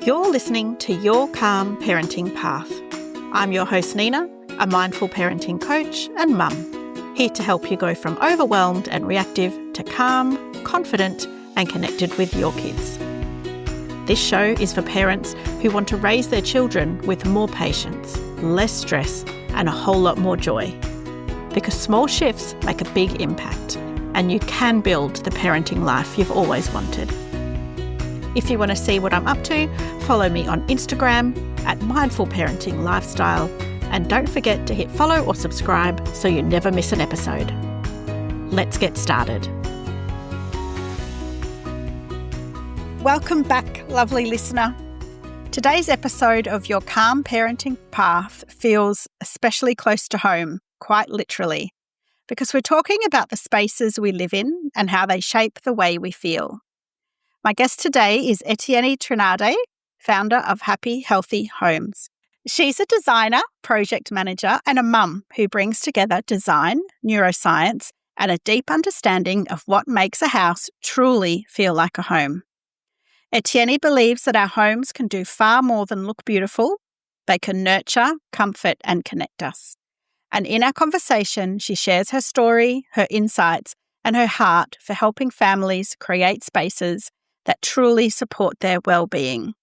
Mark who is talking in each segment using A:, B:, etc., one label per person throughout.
A: You're listening to Your Calm Parenting Path. I'm your host Nina, a mindful parenting coach and mum, here to help you go from overwhelmed and reactive to calm, confident and connected with your kids. This show is for parents who want to raise their children with more patience, less stress and a whole lot more joy. Because small shifts make a big impact and you can build the parenting life you've always wanted. If you want to see what I'm up to, follow me on Instagram at Mindful Parenting Lifestyle, and don't forget to hit follow or subscribe so you never miss an episode. Let's get started. Welcome back, lovely listener. Today's episode of Your Calm Parenting Path feels especially close to home, quite literally, because we're talking about the spaces we live in and how they shape the way we feel. My guest today is Etienny Trindade, founder of Happy Healthy Homes. She's a designer, project manager, and a mum who brings together design, neuroscience, and a deep understanding of what makes a house truly feel like a home. Etienny believes that our homes can do far more than look beautiful. They can nurture, comfort, and connect us. And in our conversation, she shares her story, her insights, and her heart for helping families create spaces that truly support their well-being.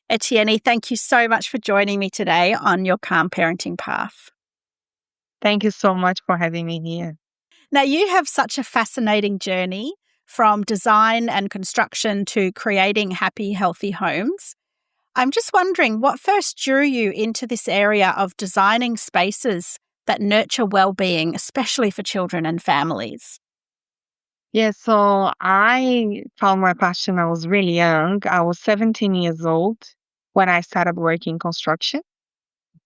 A: Etienny, thank you so much for joining me today on Your Calm Parenting Path.
B: Thank you so much for having me here.
A: Now, you have such a fascinating journey from design and construction to creating happy, healthy homes. I'm just wondering what first drew you into this area of designing spaces that nurture well-being, especially for children and families?
B: Yeah, so I found my passion when I was really young. I was 17 years old when I started working construction.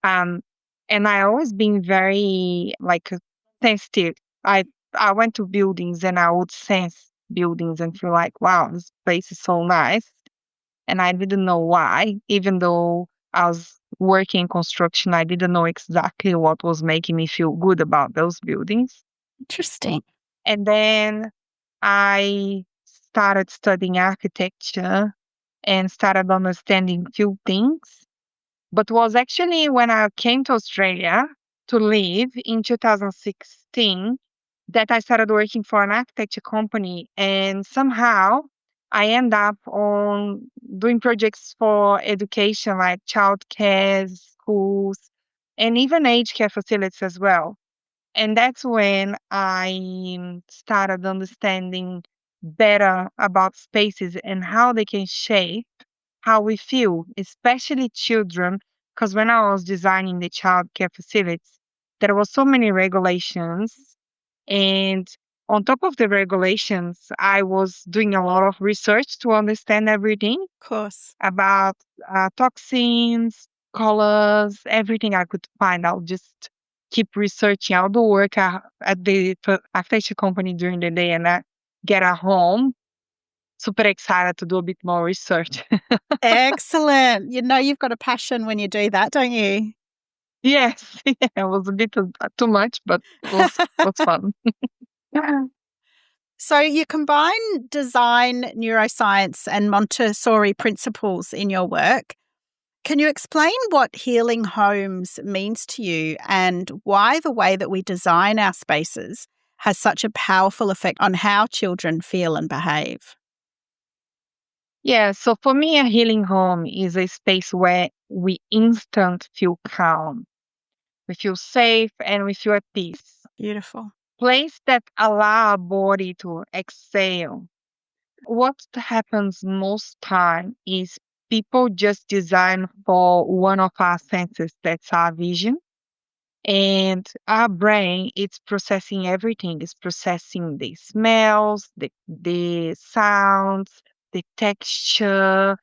B: Um, and I always been very sensitive. I went to buildings and I would sense buildings and feel like, wow, this place is so nice. And I didn't know why, even though I was working construction, I didn't know exactly what was making me feel good about those buildings.
A: Interesting.
B: And then I started studying architecture and started understanding few things. But was actually when I came to Australia to live in 2016 that I started working for an architecture company. And somehow I end up on doing projects for education like childcare, schools, and even aged care facilities as well. And that's when I started understanding better about spaces and how they can shape how we feel, especially children. Because when I was designing the child care facilities, there were so many regulations. And on top of the regulations, I was doing a lot of research to understand everything
A: Of course.
B: about toxins, colors, everything I could find. I'll just keep researching. I'll do work at the architecture company during the day and I get at home super excited to do a bit more research.
A: Excellent. You know you've got a passion when you do that, don't you?
B: Yes, yeah, it was a bit too much, but it was fun.
A: So you combine design, neuroscience and Montessori principles in your work. Can you explain what healing homes means to you and why the way that we design our spaces has such a powerful effect on how children feel and behave?
B: Yeah, so for me, a healing home is a space where we instant feel calm. We feel safe and we feel at peace.
A: Beautiful.
B: Place that allow our body to exhale. What happens most time is people just design for one of our senses, that's our vision. And our brain, it's processing everything. It's processing the smells, the sounds, the texture.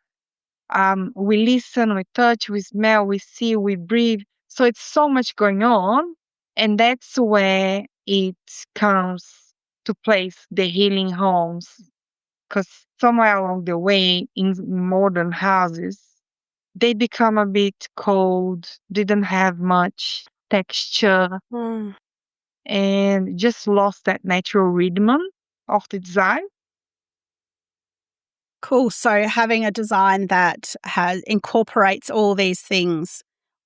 B: We listen, we touch, we smell, we see, we breathe. So it's so much going on. And that's where it comes to place the healing homes. Because somewhere along the way in modern houses, they become a bit cold, didn't have much texture, and just lost that natural rhythm of the design.
A: Cool. So having a design that incorporates all these things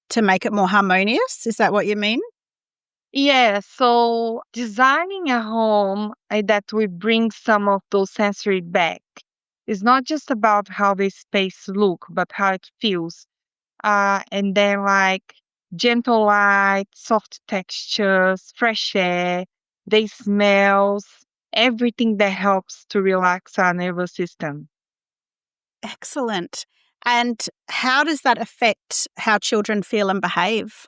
A: to make it more harmonious, is that what you mean?
B: Yeah, so designing a home that will bring some of those sensory back is not just about how the space look, but how it feels. And then like gentle light, soft textures, fresh air, they smells, everything that helps to relax our nervous system.
A: Excellent. And how does that affect how children feel and behave?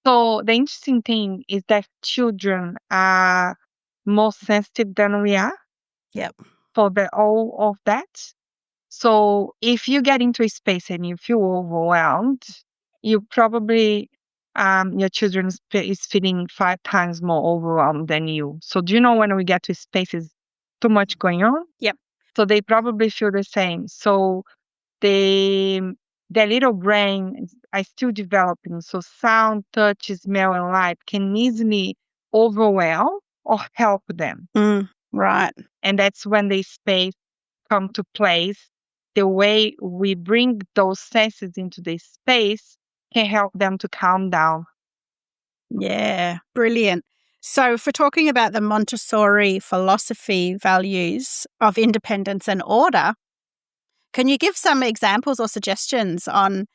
B: So the interesting thing is that children are more sensitive than we are
A: Yep.
B: for the all of that. So if you get into a space and you feel overwhelmed, you probably your children is feeling 5 times more overwhelmed than you. So do you know when we get to spaces too much going on?
A: Yep.
B: So they probably feel the same. So they their little are still developing. So sound, touch, smell, and light can easily overwhelm or help them.
A: Right.
B: And that's when the space come to place. The way we bring those senses into the space can help them to calm down.
A: Yeah. Brilliant. So if we're talking about the Montessori philosophy values of independence and order, can you give some examples or suggestions on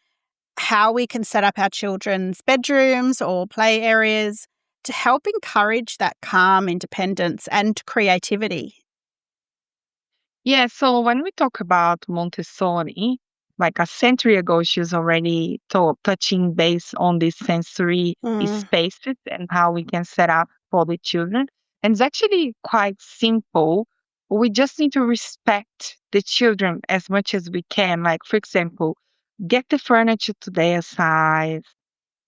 A: how we can set up our children's bedrooms or play areas to help encourage that calm independence and creativity?
B: Yeah, so when we talk about Montessori, like a century ago, she was already touching base on these sensory
A: Mm.
B: spaces and how we can set up for the children. And it's actually quite simple. We just need to respect the children as much as we can. Like, for example, get the furniture to their size,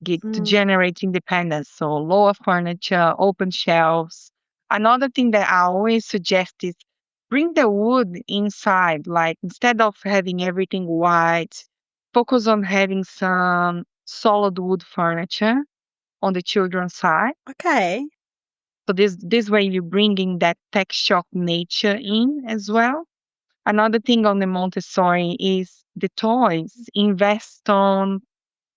B: get to
A: Mm.
B: generate independence. So lower furniture, open shelves. Another thing that I always suggest is bring the wood inside. Like instead of having everything white, focus on having some solid wood furniture on the children's side.
A: Okay.
B: So this way you're bringing that texture of nature in as well. Another thing on the Montessori is the toys. Invest on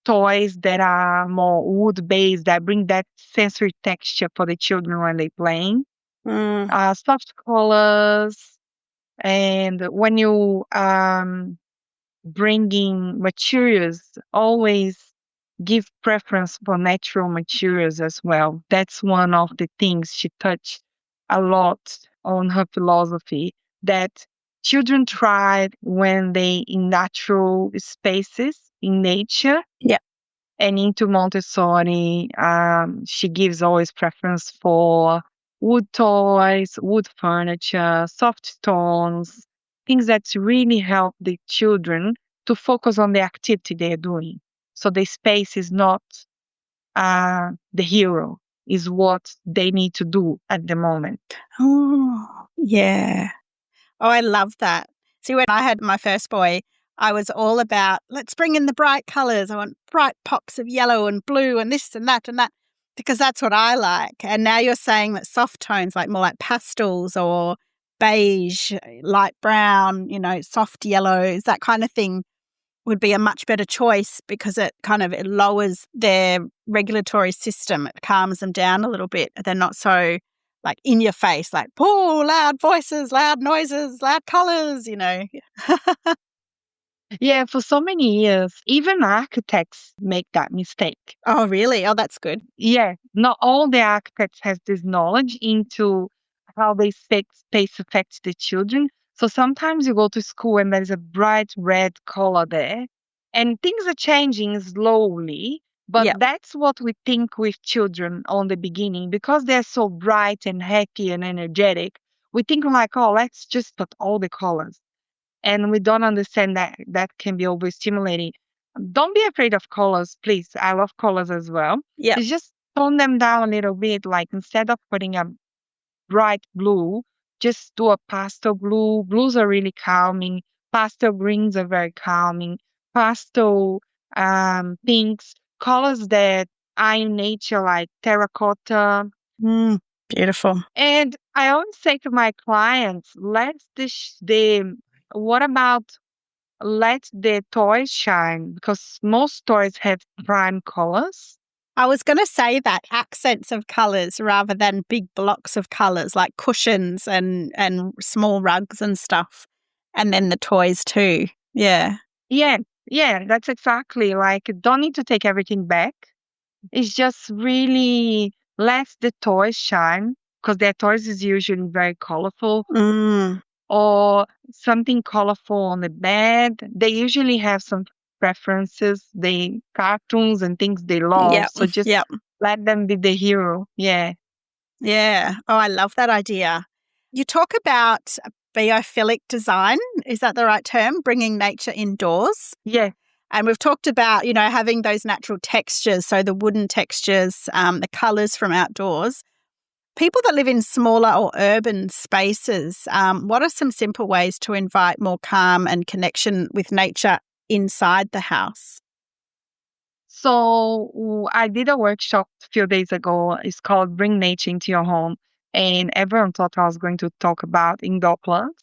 B: toys that are more wood based that bring that sensory texture for the children when they're playing.
A: Mm.
B: Soft colors, and when you bringing materials, always give preference for natural materials as well. That's one of the things she touched a lot on her philosophy, that children thrive when they in natural spaces in nature.
A: Yeah.
B: And into Montessori, she gives always preference for wood toys, wood furniture, soft tones, things that really help the children to focus on the activity they're doing. So the space is not the hero, is what they need to do at the moment.
A: Oh, yeah. Oh, I love that. See, when I had my first boy, I was all about let's bring in the bright colours. I want bright pops of yellow and blue and this and that, because that's what I like. And now you're saying that soft tones, like more like pastels or beige, light brown, soft yellows, that kind of thing would be a much better choice because it lowers their regulatory system. It calms them down a little bit. They're not so like in your face, like, oh, loud voices, loud noises, loud colors.
B: Yeah, for so many years, even architects make that mistake.
A: Oh, really? Oh, that's good.
B: Yeah, not all the architects has this knowledge into how they space affects the children. So sometimes you go to school and there's a bright red color there, and things are changing slowly. But
A: Yeah.
B: that's what we think with children on the beginning, because they're so bright and happy and energetic. We think like, oh, let's just put all the colors, and we don't understand that that can be overstimulating. Don't be afraid of colors, please. I love colors as well.
A: Yeah.
B: It's just tone them down a little bit. Like instead of putting a bright blue, just do a pastel blue. Blues are really calming. Pastel greens are very calming. Pastel pinks, colors that are in nature, like terracotta.
A: Beautiful.
B: And I always say to my clients, let the what about let the toys shine? Because most toys have prime colors.
A: I was going to say that accents of colours rather than big blocks of colours like cushions and small rugs and stuff. And then the toys too. Yeah.
B: Yeah, yeah, that's exactly like don't need to take everything back. It's just really let the toys shine because their toys is usually very colorful
A: Mm,
B: or something colorful on the bed. They usually have some preferences, they cartoons and things they love.
A: yep.
B: So just
A: Yep.
B: let them be the hero. Yeah.
A: Yeah. Oh, I love that idea. You talk about biophilic design. Is that the right term? Bringing nature indoors.
B: Yeah.
A: And we've talked about, having those natural textures. So the wooden textures, the colours from outdoors. People that live in smaller or urban spaces, what are some simple ways to invite more calm and connection with nature inside the house?
B: So I did a workshop a few days ago. It's called Bring Nature into Your Home. And everyone thought I was going to talk about indoor plants.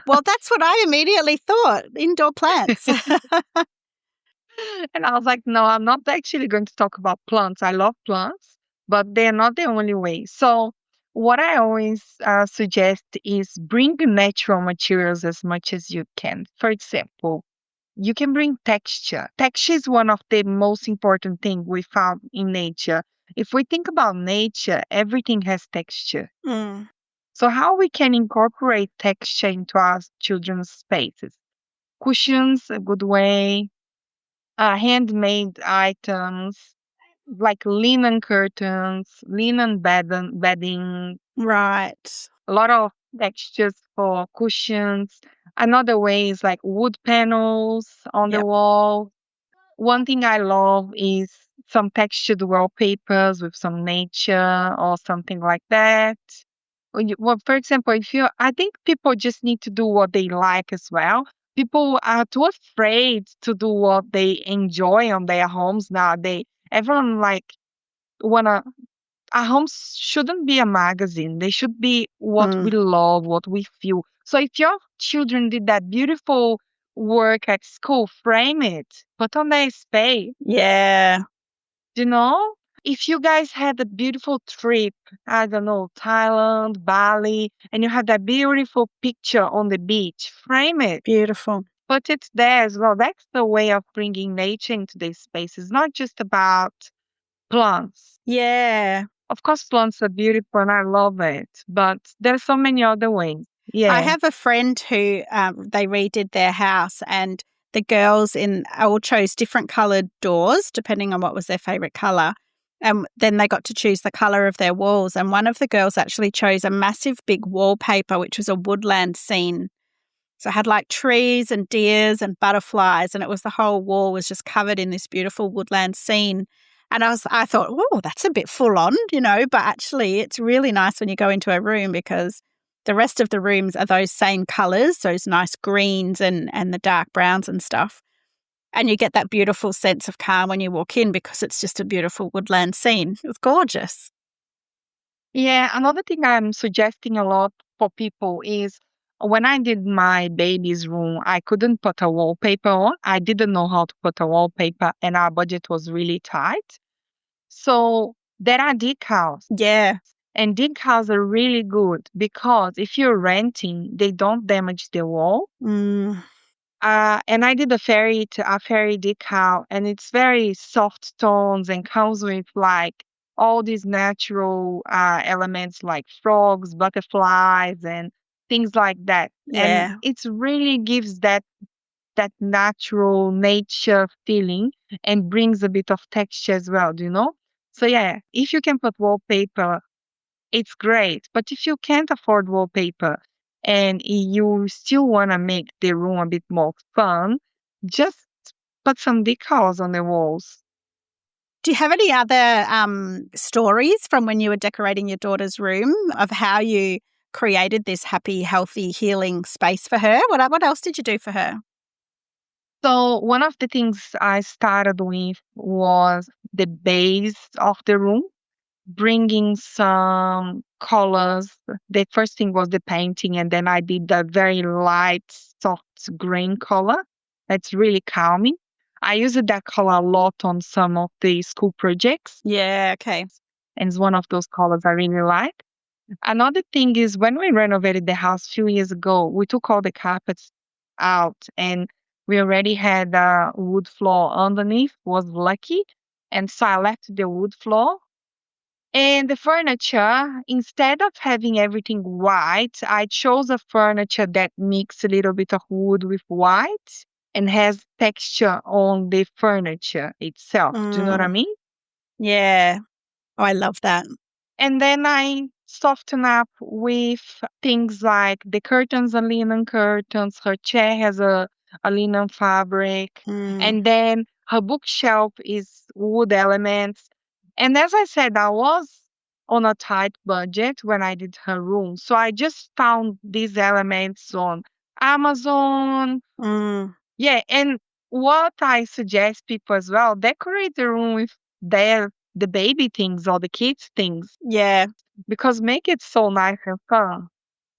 A: Well, that's what I immediately thought, indoor plants.
B: And I was like, no, I'm not actually going to talk about plants. I love plants, but they're not the only way. So, what I always suggest is bring natural materials as much as you can. For example, you can bring texture. Texture is one of the most important things we found in nature. If we think about nature, everything has texture.
A: Mm,
B: So, how we can incorporate texture into our children's spaces? Cushions, a good way, handmade items like linen curtains, linen bedding,
A: right.
B: a lot of textures for cushions. Another way is like wood panels on the
A: Yep.
B: wall. One thing I love is some textured wallpapers with some nature or something like that. Well, for example, I think people just need to do what they like as well. People are too afraid to do what they enjoy on their homes now. Everyone like wanna, our homes shouldn't be a magazine. They should be what we
A: Mm,
B: love, what we feel. So if your children did that beautiful work at school, frame it, put on their space,
A: yeah.
B: you know? If you guys had a beautiful trip, I don't know, Thailand, Bali, and you had that beautiful picture on the beach, frame it,
A: Beautiful.
B: put it there as well. That's the way of bringing nature into these spaces, not just about plants.
A: Yeah.
B: Of course, plants are beautiful and I love it, but there's so many other ways.
A: I
B: Yeah.
A: have a friend who they redid their house, and the girls in all chose different coloured doors depending on what was their favourite colour. And then they got to choose the colour of their walls. And one of the girls actually chose a massive big wallpaper, which was a woodland scene. So it had like trees and deers and butterflies, and it was the whole wall was just covered in this beautiful woodland scene. And I thought, oh, that's a bit full on, but actually it's really nice when you go into a room because the rest of the rooms are those same colours, those nice greens and the dark browns and stuff. And you get that beautiful sense of calm when you walk in because it's just a beautiful woodland scene. It's gorgeous.
B: Yeah. Another thing I'm suggesting a lot for people is when I did my baby's room, I couldn't put a wallpaper on. I didn't know how to put a wallpaper and our budget was really tight. So there are decals.
A: Yeah.
B: And decals are really good because if you're renting, they don't damage the wall.
A: Mm,
B: And I did a fairy decal, and it's very soft tones and comes with like all these natural elements like frogs, butterflies, and things like that. And
A: yeah.
B: it really gives that natural nature feeling and brings a bit of texture as well. Do you know? So yeah, if you can put wallpaper, it's great. But if you can't afford wallpaper and you still want to make the room a bit more fun, just put some decals on the walls.
A: Do you have any other stories from when you were decorating your daughter's room of how you created this happy, healthy, healing space for her? What else did you do for her?
B: So one of the things I started with was the base of the room. bringing some colors. The first thing was the painting, and then I did the very light, soft green color. That's really calming. I used that color a lot on some of the school projects,
A: Yeah, okay.
B: and it's one of those colors I really like. Another thing is when we renovated the house a few years ago, we took all the carpets out and we already had a wood floor underneath, was lucky. And so I left the wood floor. And the furniture, instead of having everything white, I chose a furniture that mix a little bit of wood with white and has texture on the furniture itself. Do you know what I
A: Mm,
B: mean?
A: yeah. Oh, I love that.
B: And then I soften up with things like the curtains are linen curtains, her chair has a linen fabric,
A: Mm,
B: and then her bookshelf is wood elements. And as I said, I was on a tight budget when I did her room. So I just found these elements on Amazon.
A: mm,
B: Yeah, and what I suggest people as well, decorate the room with the baby things or the kids things
A: yeah.
B: because make it so nice and fun.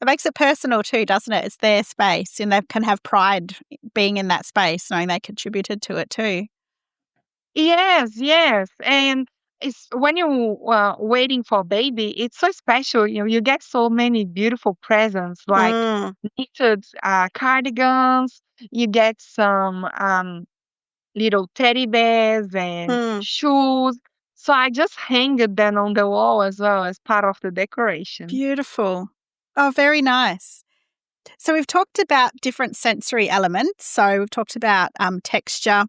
A: It makes it personal too, doesn't it? It's their space and they can have pride being in that space, knowing they contributed to it too.
B: Yes, yes, and it's when you waiting for a baby, it's so special. You get so many beautiful presents like
A: Mm,
B: knitted cardigans. You get some little teddy bears and
A: mm,
B: shoes. So I just hang it then on the wall as well as part of the decoration.
A: beautiful. Oh, very nice. So we've talked about different sensory elements. So we've talked about texture.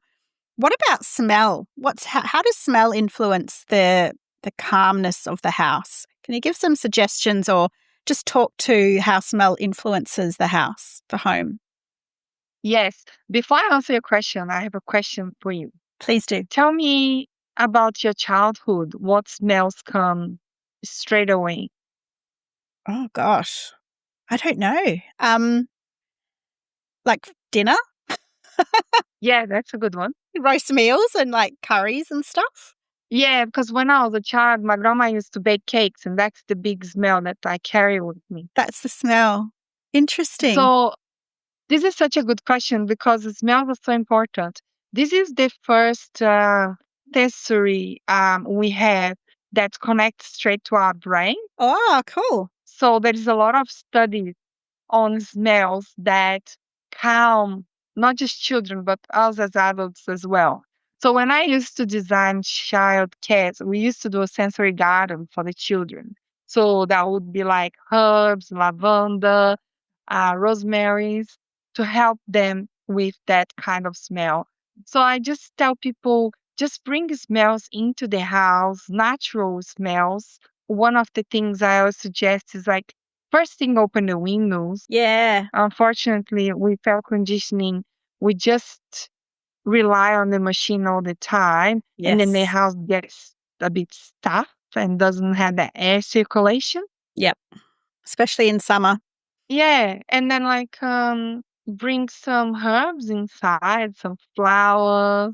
A: What about smell? How does smell influence the calmness of the house? Can you give some suggestions or just talk to how smell influences the house, the home?
B: Yes. Before I answer your question, I have a question for you.
A: Please do.
B: Tell me about your childhood. What smells come straight away?
A: Oh gosh, I don't know. Like dinner,
B: Yeah, that's a good one.
A: roast meals, and like curries and stuff.
B: Yeah, because when I was a child, my grandma used to bake cakes, and that's the big smell that I carry with me.
A: That's the smell. Interesting.
B: So this is such a good question because the smells are so important. This is the first sensory we have that connects straight to our brain.
A: Oh, cool.
B: So there is a lot of studies on smells that calm not just children, but us as adults as well. So when I used to design child cares, we used to do a sensory garden for the children. So that would be like herbs, lavender, rosemaries to help them with that kind of smell. So I just tell people just bring smells into the house, natural smells. One of the things I always suggest is like first thing, open the windows.
A: Yeah.
B: Unfortunately, with air conditioning, we just rely on the machine all the time, and then the
A: Yes.
B: house gets a bit stuffed and doesn't have the air circulation.
A: Yep. Especially in summer.
B: Yeah, and then like bring some herbs inside, some flowers,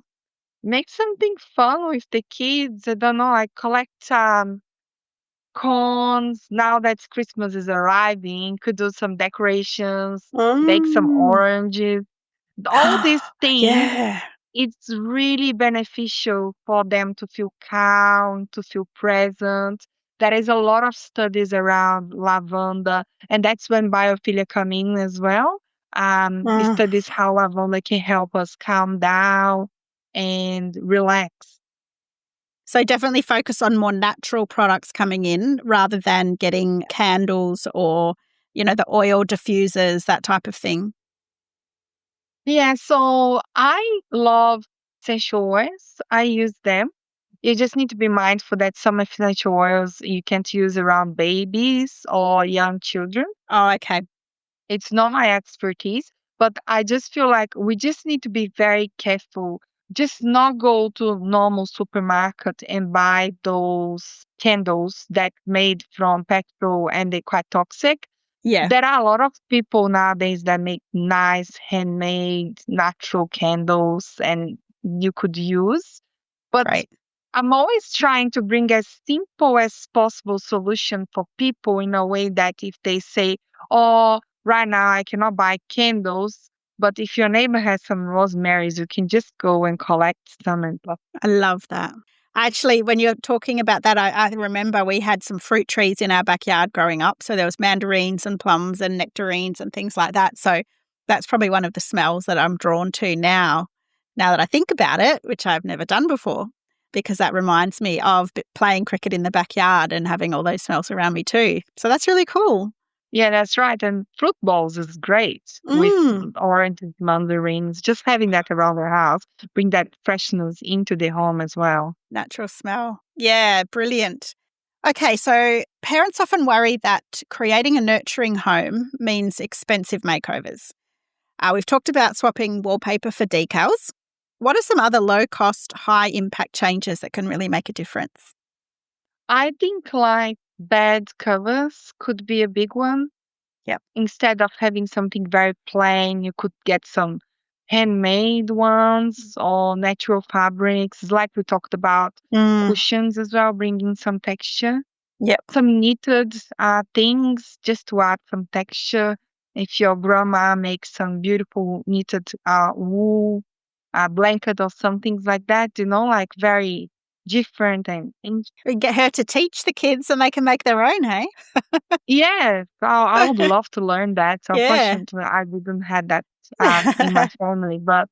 B: make something fun with the kids. I don't know, like collect cones. Now that Christmas is arriving, could do some decorations, bake some
A: Mm.
B: oranges. All these things,
A: Yeah.
B: it's really beneficial for them to feel calm, to feel present. There is a lot of studies around lavender, and that's when biophilia come in as well. It
A: Mm.
B: studies how lavender can help us calm down and relax.
A: So definitely focus on more natural products coming in rather than getting candles or, the oil diffusers, that type of thing.
B: Yeah, so I love essential oils. I use them. You just need to be mindful that some essential oils you can't use around babies or young children.
A: Oh, okay.
B: It's not my expertise, but I just feel like we just need to be very careful. Just not go to normal supermarket and buy those candles that made from petrol and they're quite toxic.
A: Yeah.
B: There are a lot of people nowadays that make nice handmade natural candles and you could use. But
A: Great.
B: I'm always trying to bring as simple as possible solution for people in a way that if they say, oh, right now I cannot buy candles, but if your neighbor has some rosemaries, you can just go and collect some and put.
A: I love that. Actually, when you're talking about that, I remember we had some fruit trees in our backyard growing up. So there was mandarins and plums and nectarines and things like that. So that's probably one of the smells that I'm drawn to now that I think about it, which I've never done before, because that reminds me of playing cricket in the backyard and having all those smells around me too. So that's really cool.
B: Yeah, that's right. And fruit bowls is great with
A: Mm,
B: oranges, mandarins. Just having that around the house, bring that freshness into the home as well.
A: natural smell. Yeah, brilliant. Okay, so parents often worry that creating a nurturing home means expensive makeovers. We've talked about swapping wallpaper for decals. What are some other low cost, high impact changes that can really make a difference?
B: I think like bed covers could be a big one.
A: Yep.
B: Instead of having something very plain, you could get some handmade ones or natural fabrics, like we talked about
A: Mm,
B: cushions as well, bringing some texture.
A: yep.
B: Some knitted things just to add some texture. If your grandma makes some beautiful knitted wool blanket or some things like that, like very different and
A: We get her to teach the kids and they can make their own, hey?
B: yes, I would love to learn that. So
A: Yeah.
B: unfortunately, I didn't have that in my family. But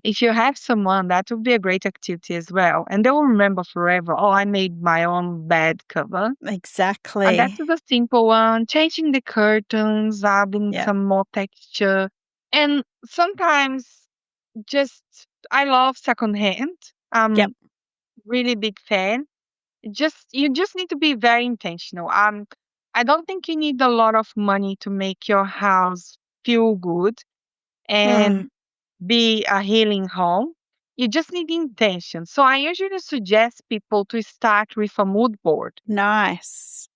B: if you have someone, that would be a great activity as well. And they will remember forever. Oh, I made my own bed cover. And that
A: Exactly.
B: is a simple one. Changing the curtains, adding
A: Yep.
B: some more texture. And sometimes just, I love secondhand.
A: Yep.
B: I'm really big fan. You just need to be very intentional. I don't think you need a lot of money to make your house feel good
A: Mm,
B: and be a healing home. You just need intention. So I usually suggest people to start with a mood board.
A: nice.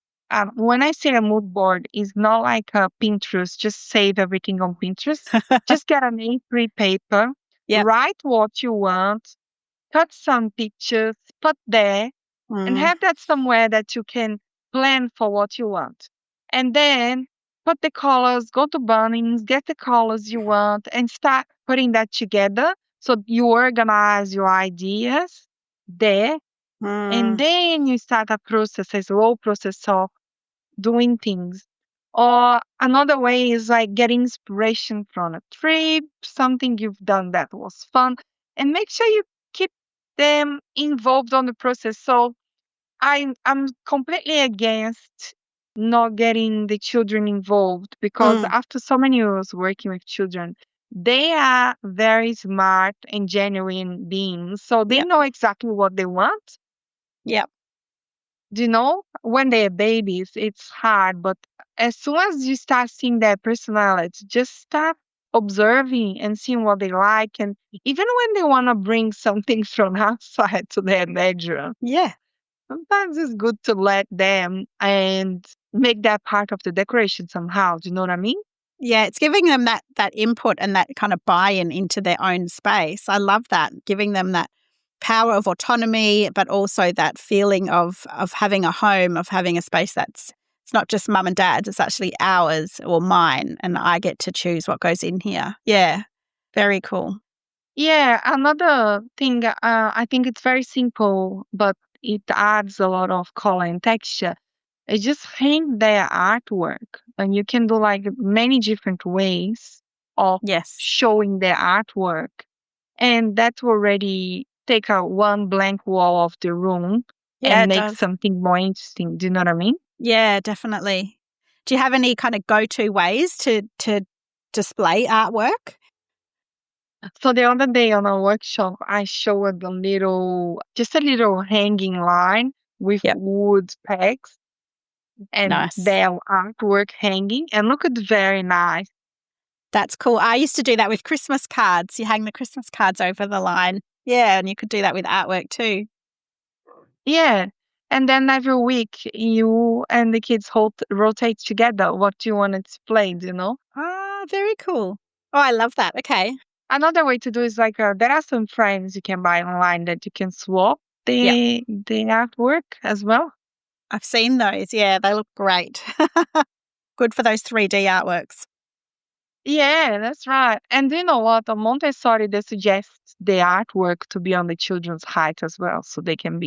B: When I say a mood board, it's not like a Pinterest, just save everything on Pinterest. Just get an A3 paper,
A: Yep.
B: write what you want, cut some pictures, put there, and
A: Mm,
B: have that somewhere that you can plan for what you want. And then put the colors, go to Bunnings, get the colors you want, and start putting that together. So you organize your ideas there. And
A: mm,
B: then you start a process, a slow process of doing things. Or another way is like getting inspiration from a trip, something you've done that was fun, and make sure you keep them involved on the process. So I'm completely against not getting the children involved because
A: mm.
B: after so many years working with children, they are very smart and genuine beings. So they
A: Yep.
B: know exactly what they want.
A: Yep.
B: When they're babies, it's hard, but as soon as you start seeing their personality, just start observing and seeing what they like. And even when they want to bring something from outside to their bedroom,
A: Yeah.
B: sometimes it's good to let them and make that part of the decoration somehow. Do you know what I mean?
A: Yeah, it's giving them that input and that kind of buy-in into their own space. I love that, giving them that power of autonomy, but also that feeling of having a home, of having a space that's it's not just mum and dad's, it's actually ours or mine, and I get to choose what goes in here. Yeah, very cool.
B: Yeah, another thing, I think it's very simple, but it adds a lot of color and texture. It's just hang their artwork, and you can do like many different ways of
A: Yes.
B: showing their artwork, and that will already take out one blank wall of the room
A: Yeah,
B: and
A: it
B: make
A: does.
B: something more interesting. Do you know what I mean?
A: Yeah, definitely. Do you have any kind of go-to ways to display artwork?
B: So the other day on a workshop, I showed just a little hanging line with
A: Yep.
B: wood pegs and
A: Nice.
B: their artwork hanging, and look at very nice.
A: That's cool. I used to do that with Christmas cards. You hang the Christmas cards over the line. Yeah, and you could do that with artwork too.
B: Yeah. And then every week you and the kids rotate together what you want to display,
A: Very cool. Oh, I love that. Okay.
B: Another way to do is like there are some frames you can buy online that you can swap.
A: Yeah,
B: the artwork as well?
A: I've seen those. Yeah, they look great. Good for those 3D artworks.
B: Yeah, that's right. And you know what? On Montessori, they suggest the artwork to be on the children's height as well, so they can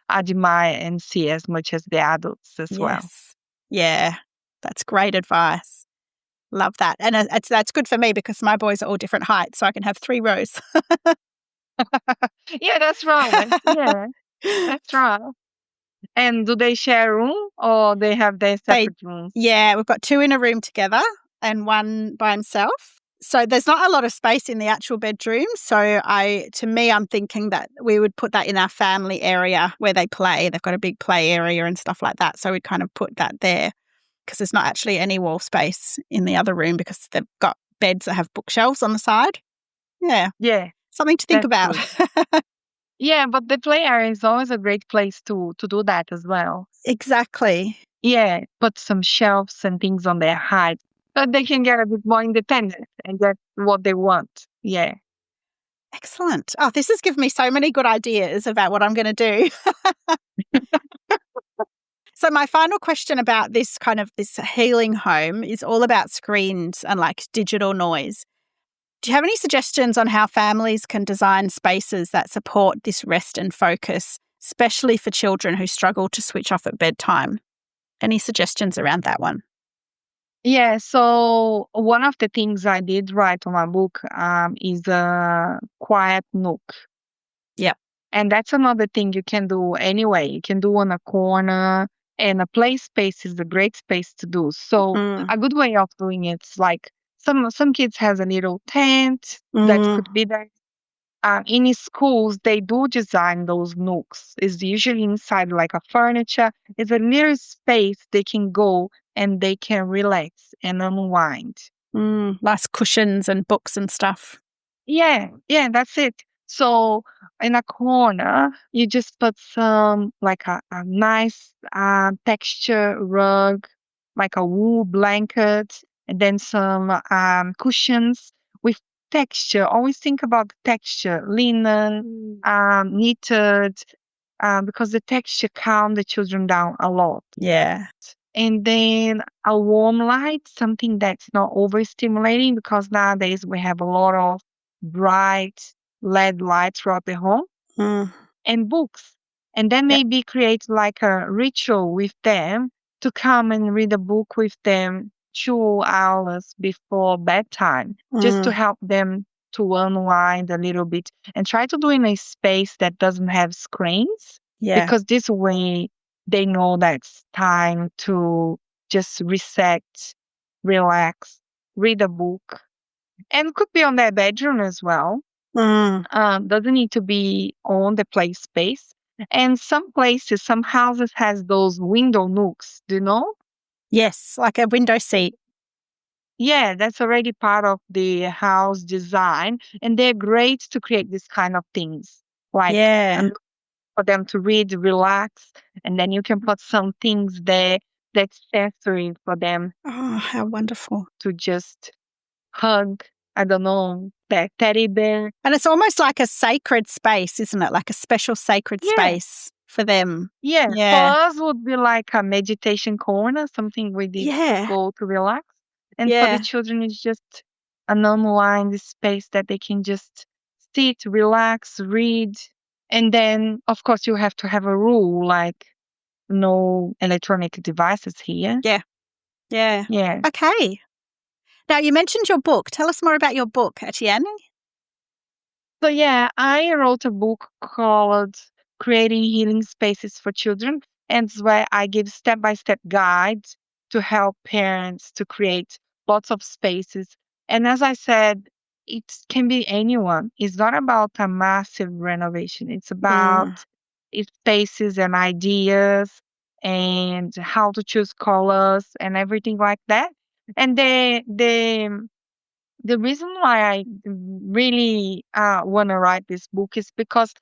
B: admire and see as much as the adults as well.
A: Yes. Yeah, that's great advice. Love that. And that's good for me because my boys are all different heights, so I can have 3 rows.
B: Yeah, that's right. Yeah, that's right. And do they share a room or they have their
A: They
B: separate rooms?
A: Yeah, we've got 2 in a room together and 1 by himself. So there's not a lot of space in the actual bedroom. So I'm thinking that we would put that in our family area where they play. They've got a big play area and stuff like that. So we'd kind of put that there because there's not actually any wall space in the other room because they've got beds that have bookshelves on the side. Yeah,
B: Yeah,
A: something to think
B: that's
A: about.
B: good. Yeah, but the play area is always a great place to do that as well.
A: Exactly.
B: Yeah, put some shelves and things on their height so they can get a bit more independent and get what they want. Yeah.
A: Excellent. Oh, this has given me so many good ideas about what I'm going to do. So my final question about this healing home is all about screens and like digital noise. Do you have any suggestions on how families can design spaces that support this rest and focus, especially for children who struggle to switch off at bedtime? Any suggestions around that one?
B: Yeah, so one of the things I did write on my book is a quiet nook.
A: Yeah.
B: And that's another thing you can do anyway. You can do on a corner, and a play space is a great space to do. So
A: Mm,
B: a good way of doing it's like some kids has a little tent that
A: mm,
B: could be there. In schools, they do design those nooks. It's usually inside like a furniture. It's a little space they can go and they can relax and unwind.
A: nice cushions and books and stuff.
B: Yeah, yeah, that's it. So in a corner, you just put some like a nice texture rug, like a wool blanket, and then some cushions with texture. Always think about the texture, linen, knitted, because the texture calm the children down a lot.
A: Yeah.
B: And then a warm light, something that's not overstimulating because nowadays we have a lot of bright LED lights throughout the home
A: Mm,
B: and books. And then
A: yep.
B: maybe create like a ritual with them to come and read a book with them 2 hours before bedtime, just to
A: Mm,
B: help them to unwind a little bit and try to do in a space that doesn't have screens
A: yeah.
B: because this way they know that it's time to just reset, relax, read a book, and could be on their bedroom as well.
A: Mm,
B: Doesn't need to be on the play space. And some places, some houses has those window nooks, do you know?
A: yes, like a window seat.
B: Yeah, that's already part of the house design. And they're great to create this kind of things, like a
A: Yeah.
B: nook for them to read, relax, and then you can put some things there that's sensory for them
A: Oh, how wonderful.
B: to just hug, I don't know, their teddy bear.
A: And it's almost like a sacred space, isn't it? Like a special sacred
B: Yeah.
A: space for them.
B: Yeah, for
A: Yeah.
B: us would be like a meditation corner, something we did
A: Yeah.
B: go to relax. And for the
A: Yeah.
B: children, it's just an unwind space that they can just sit, relax, read. And then, of course, you have to have a rule like no electronic devices here.
A: Yeah. Yeah.
B: Yeah.
A: Okay. Now, you mentioned your book. Tell us more about your book, Etienne.
B: So yeah, I wrote a book called Creating Healing Spaces for Children, and it's where I give step-by-step guides to help parents to create lots of spaces. And as I said, it can be anyone. It's not about a massive renovation. It's about
A: Mm,
B: spaces and ideas and how to choose colors and everything like that. And the reason why I really want to write this book is because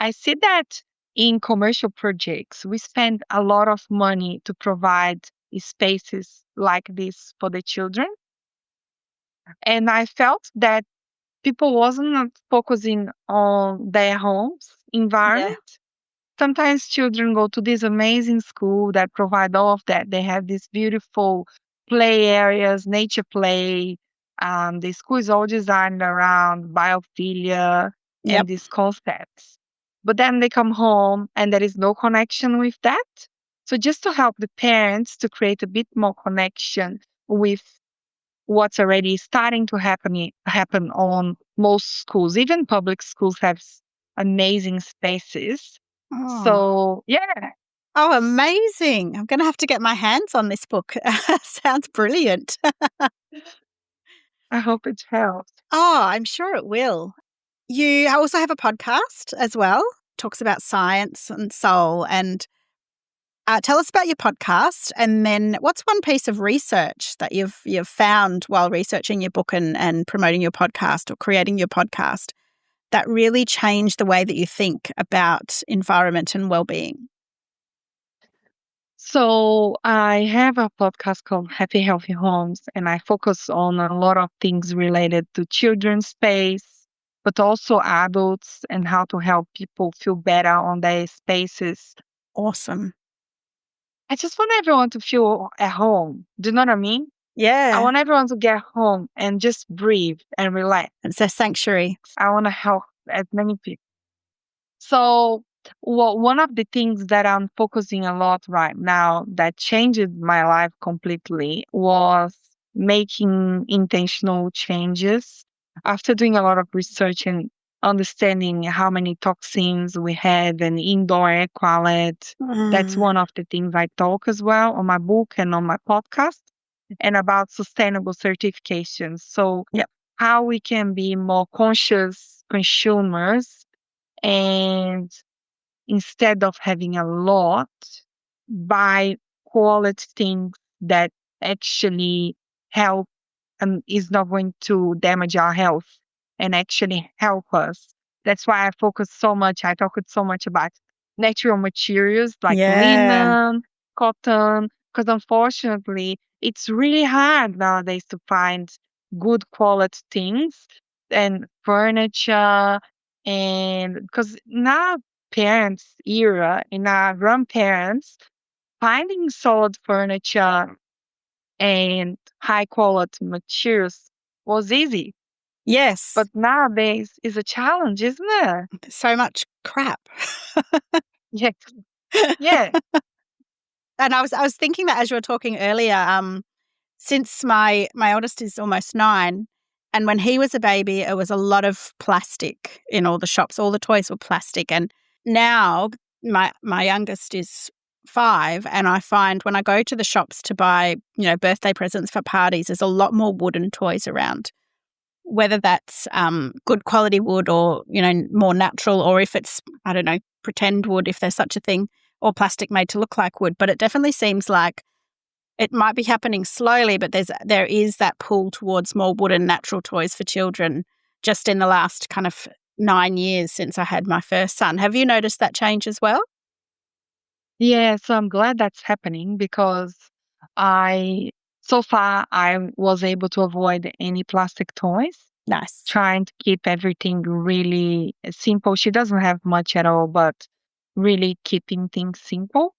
B: I see that in commercial projects, we spend a lot of money to provide spaces like this for the children. And I felt that people wasn't focusing on their homes environment. Sometimes children go to this amazing school that provide all of that. They have these beautiful play areas, nature play. The school is all designed around biophilia and
A: Yep.
B: these concepts. But then they come home and there is no connection with that. So just to help the parents to create a bit more connection with what's already starting to happen on most schools. Even public schools have amazing spaces.
A: Oh.
B: So yeah,
A: Oh, amazing. I'm going to have to get my hands on this book. Sounds brilliant.
B: I hope it helps.
A: Oh, I'm sure it will. You also have a podcast as well, talks about science and soul. And tell us about your podcast, and then what's one piece of research that you've found while researching your book and promoting your podcast or creating your podcast that really changed the way that you think about environment and well-being?
B: So I have a podcast called Happy Healthy Homes, and I focus on a lot of things related to children's space, but also adults and how to help people feel better on their spaces.
A: Awesome.
B: I just want everyone to feel at home. Do you know what I mean? I
A: Yeah.
B: want everyone to get home and just breathe and relax.
A: It's a sanctuary.
B: I want to help as many people. So, one of the things that I'm focusing a lot right now that changed my life completely was making intentional changes. After doing a lot of research and understanding how many toxins we had and indoor air quality, that's
A: Mm.
B: one of the things I talk as well on my book and on my podcast, and about sustainable certifications. So,
A: Yep.
B: how we can be more conscious consumers, and instead of having a lot, buy quality things that actually help and is not going to damage our health and actually help us. That's why I talk so much about natural materials like
A: Yeah.
B: linen, cotton, because unfortunately it's really hard nowadays to find good quality things and furniture. And because now parents era, in our grandparents, finding solid furniture and high quality materials was easy.
A: Yes.
B: But nowadays is a challenge, isn't it?
A: So much crap.
B: Yeah. Yeah.
A: And I was thinking that as you were talking earlier, since my oldest is almost 9, and when he was a baby, it was a lot of plastic in all the shops. All the toys were plastic. And now my youngest is 5, and I find when I go to the shops to buy, birthday presents for parties, there's a lot more wooden toys around. Whether that's good quality wood or, more natural, or if it's, I don't know, pretend wood, if there's such a thing, or plastic made to look like wood. But it definitely seems like it might be happening slowly, but there is that pull towards more wooden natural toys for children just in the last kind of 9 years since I had my first son. Have you noticed that change as well?
B: Yeah, so I'm glad that's happening because I so far I was able to avoid any plastic toys,
A: Nice.
B: trying to keep everything really simple. She doesn't have much at all, but really keeping things simple.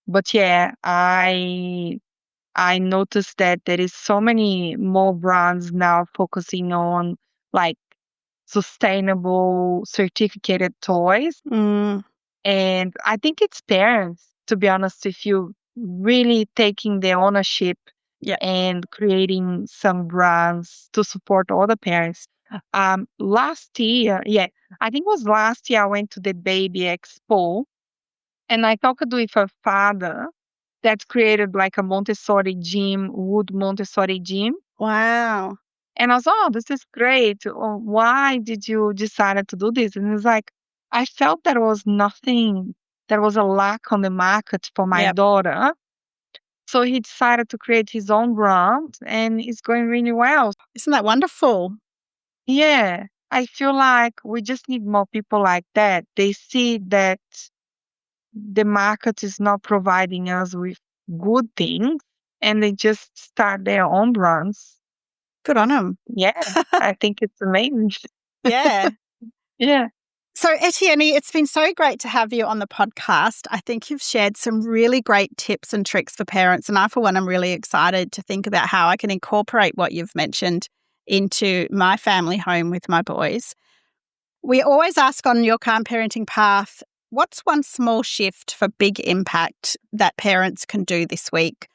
B: But yeah, I noticed that there is so many more brands now focusing on like sustainable certificated toys.
A: Mm,
B: And I think it's parents, to be honest, if you really taking the ownership
A: yeah.
B: and creating some brands to support all the parents. Last year, yeah, I think it was last year I went to the Baby Expo and I talked with a father that created like a Montessori gym, wood Montessori gym.
A: Wow.
B: And I was, oh, this is great. Oh, why did you decide to do this? And it's like, I felt there was nothing, there was a lack on the market for my
A: Yep.
B: daughter. So he decided to create his own brand and it's going really well.
A: Isn't that wonderful?
B: Yeah, I feel like we just need more people like that. They see that the market is not providing us with good things and they just start their own brands.
A: Good on him.
B: Yeah, I think it's amazing.
A: Yeah.
B: Yeah.
A: So, Etienne, it's been so great to have you on the podcast. I think you've shared some really great tips and tricks for parents. And I, for one, am really excited to think about how I can incorporate what you've mentioned into my family home with my boys. We always ask on your calm parenting path, what's one small shift for big impact that parents can do this week?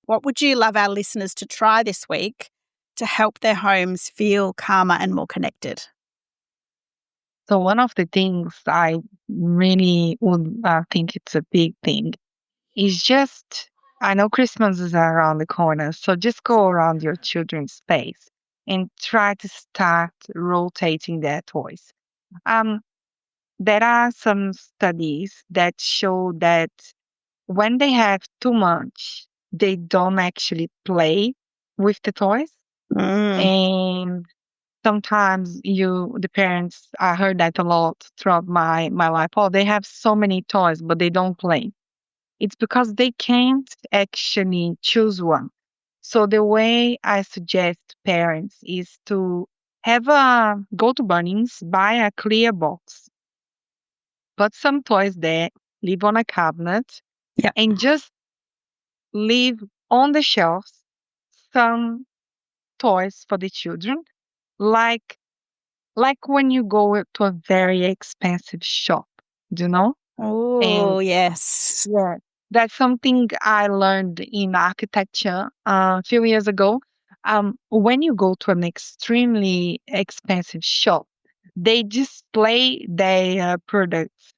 A: What would you love our listeners to try this week to help their homes feel calmer and more connected?
B: So one of the things I really would think it's a big thing is just, I know Christmas is around the corner, so just go around your children's space and try to start rotating their toys. Um, there are some studies that show that when they have too much, they don't actually play with the toys.
A: Mm,
B: And sometimes the parents, I heard that a lot throughout my life. Oh, they have so many toys, but they don't play. It's because they can't actually choose one. So the way I suggest parents is to go to Bunnings, buy a clear box, put some toys there, leave on a cabinet,
A: yeah.
B: and just leave on the shelves some toys for the children, like when you go to a very expensive shop, do you know? And
A: Oh, yes.
B: yeah, that's something I learned in architecture a few years ago. When you go to an extremely expensive shop, they display their products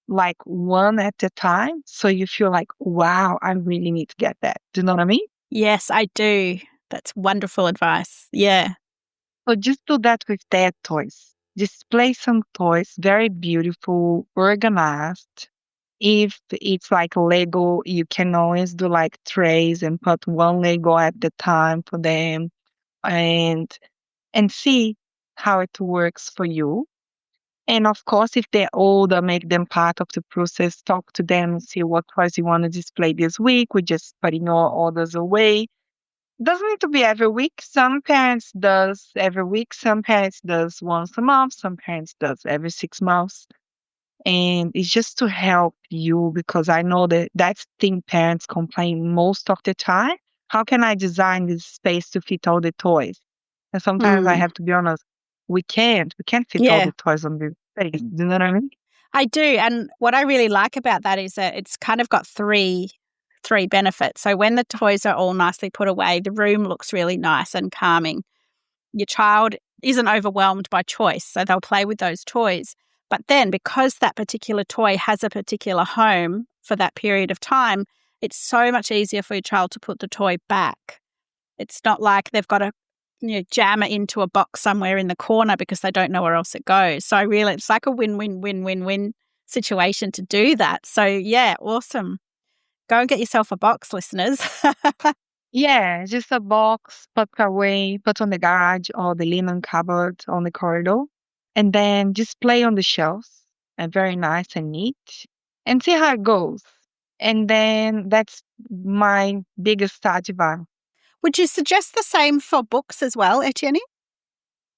B: like one at a time. So you feel like, wow, I really need to get that. Do you know what I mean?
A: Yes, I do. That's wonderful advice. Yeah.
B: So just do that with their toys. Display some toys, very beautiful, organized. If it's like Lego, you can always do like trays and put one Lego at the time for them and see how it works for you. And of course, if they're older, make them part of the process. Talk to them, see what toys you want to display this week. We just putting our orders away. Doesn't need to be every week. Some parents does every week. Some parents does once a month. Some parents does every 6 months. And it's just to help you because I know that that's the thing parents complain most of the time. How can I design this space to fit all the toys? And sometimes I
A: Mm,
B: have to be honest, we can't. We can't fit all
A: yeah,
B: the toys on the space. Do you know what I mean?
A: I do. And what I really like about that is that it's kind of got three benefits. So when the toys are all nicely put away, the room looks really nice and calming. Your child isn't overwhelmed by choice, so they'll play with those toys. But then because that particular toy has a particular home for that period of time, it's so much easier for your child to put the toy back. It's not like they've got to jam it into a box somewhere in the corner because they don't know where else it goes. So really, it's like a win-win-win-win-win situation to do that. So yeah, awesome. Go and get yourself a box, listeners.
B: Yeah, just a box, put away, put on the garage or the linen cupboard on the corridor, and then display on the shelves and very nice and neat and see how it goes. And then that's my biggest advice.
A: Would you suggest the same for books as well, Etienne?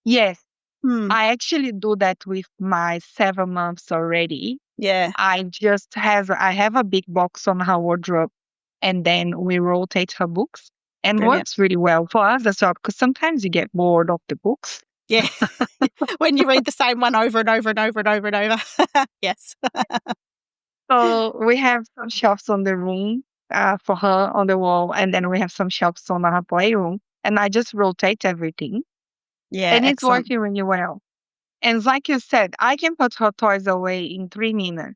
B: Yes,
A: Hmm.
B: I actually do that with my 7 months already.
A: Yeah,
B: I have a big box on her wardrobe and then we rotate her books and
A: brilliant.
B: works really well for us as well because sometimes you get bored of the books.
A: Yeah. When you read the same one over and over and over and over and over. Yes.
B: So we have some shelves on the room for her on the wall, and then we have some shelves on her playroom. And I just rotate everything,
A: Yeah,
B: and it's
A: excellent.
B: working really well. And like you said, I can put her toys away in 3 minutes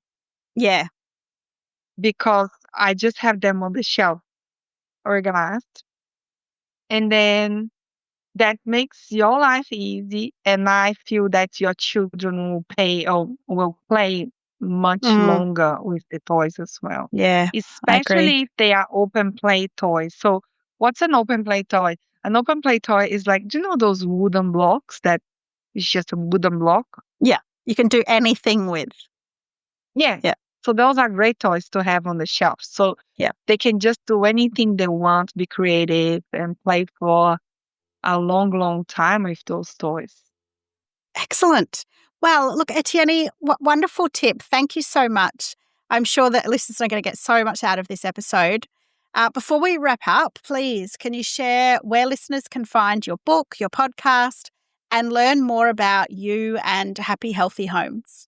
A: Yeah.
B: because I just have them on the shelf organized. And then that makes your life easy. And I feel that your children will pay or will play much
A: Mm,
B: longer with the toys as well,
A: yeah, I agree.
B: especially if they are open play toys. So, what's an open play toy? An open play toy is like, do you know those wooden blocks that is just a wooden block?
A: Yeah, you can do anything with.
B: Yeah.
A: Yeah,
B: So, those are great toys to have on the shelf. So,
A: yeah.
B: they can just do anything they want, be creative, and play for a long, long time with those toys.
A: Excellent. Well, look, Etienny, wonderful tip. Thank you so much. I'm sure that listeners are going to get so much out of this episode. Before we wrap up, please, can you share where listeners can find your book, your podcast, and learn more about you and Happy Healthy Homes?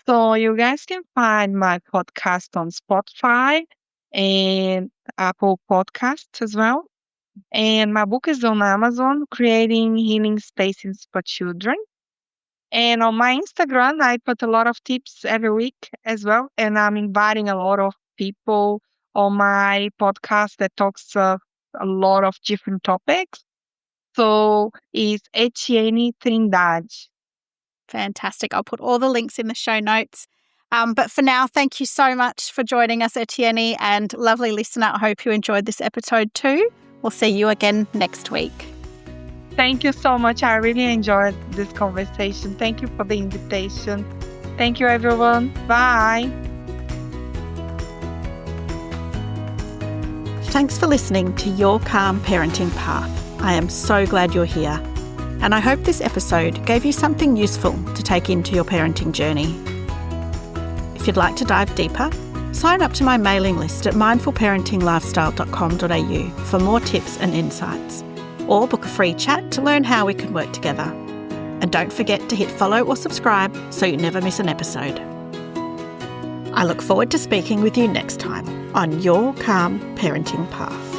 B: So you guys can find my podcast on Spotify and Apple Podcasts as well. And my book is on Amazon, Creating Healing Spaces for Children. And on my Instagram, I put a lot of tips every week as well. And I'm inviting a lot of people on my podcast that talks a lot of different topics. So it's Etienny Trindade.
A: Fantastic. I'll put all the links in the show notes. But for now, thank you so much for joining us, Etienny, and lovely listener. I hope you enjoyed this episode too. We'll see you again next week.
B: Thank you so much. I really enjoyed this conversation. Thank you for the invitation. Thank you, everyone. Bye.
A: Thanks for listening to Your Calm Parenting Path. I am so glad you're here. And I hope this episode gave you something useful to take into your parenting journey. If you'd like to dive deeper, sign up to my mailing list at mindfulparentinglifestyle.com.au for more tips and insights, or book a free chat to learn how we can work together. And don't forget to hit follow or subscribe so you never miss an episode. I look forward to speaking with you next time on Your Calm Parenting Path.